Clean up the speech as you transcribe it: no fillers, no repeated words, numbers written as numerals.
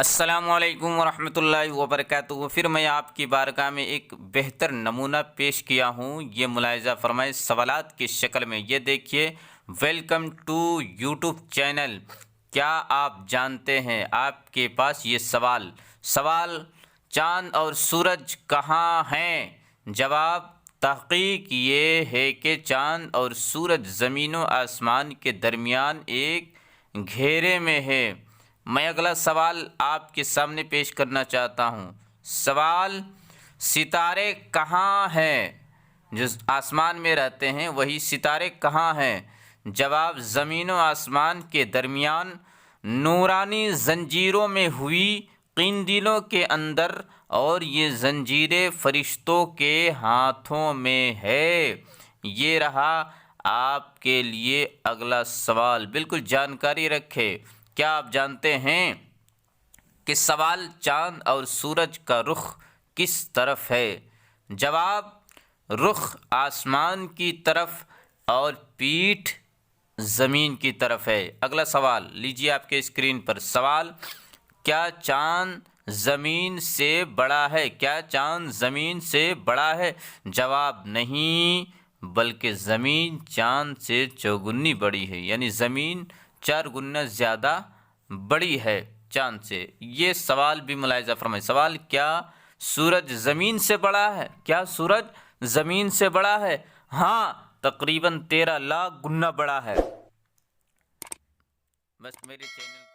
السلام علیکم ورحمۃ اللہ وبرکاتہ۔ پھر میں آپ کی بارگاہ میں ایک بہتر نمونہ پیش کیا ہوں، یہ ملاحظہ فرمائیں سوالات کی شکل میں۔ یہ دیکھیے، ویلکم ٹو یوٹیوب چینل۔ کیا آپ جانتے ہیں آپ کے پاس یہ سوال چاند اور سورج کہاں ہیں؟ جواب، تحقیق یہ ہے کہ چاند اور سورج زمین و آسمان کے درمیان ایک گھیرے میں ہے۔ میں اگلا سوال آپ کے سامنے پیش کرنا چاہتا ہوں۔ سوال، ستارے کہاں ہیں؟ جو آسمان میں رہتے ہیں وہی ستارے کہاں ہیں؟ جواب، زمین و آسمان کے درمیان نورانی زنجیروں میں ہوئی قندیلوں کے اندر، اور یہ زنجیریں فرشتوں کے ہاتھوں میں ہے۔ یہ رہا آپ کے لیے اگلا سوال، بالکل جانکاری رکھے۔ کیا آپ جانتے ہیں کہ سوال چاند اور سورج کا رخ کس طرف ہے؟ جواب، رخ آسمان کی طرف اور پیٹھ زمین کی طرف ہے۔ اگلا سوال لیجیے آپ کے اسکرین پر۔ سوال، کیا چاند زمین سے بڑا ہے؟ کیا چاند زمین سے بڑا ہے؟ جواب، نہیں، بلکہ زمین چاند سے چوگنی بڑی ہے، یعنی زمین 4 گنا زیادہ بڑی ہے چاند سے۔ یہ سوال بھی ملاحظہ فرمائیں۔ سوال، کیا سورج زمین سے بڑا ہے؟ کیا سورج زمین سے بڑا ہے؟ ہاں، تقریباً 13 لاکھ گنا بڑا ہے۔ بس میرے چینل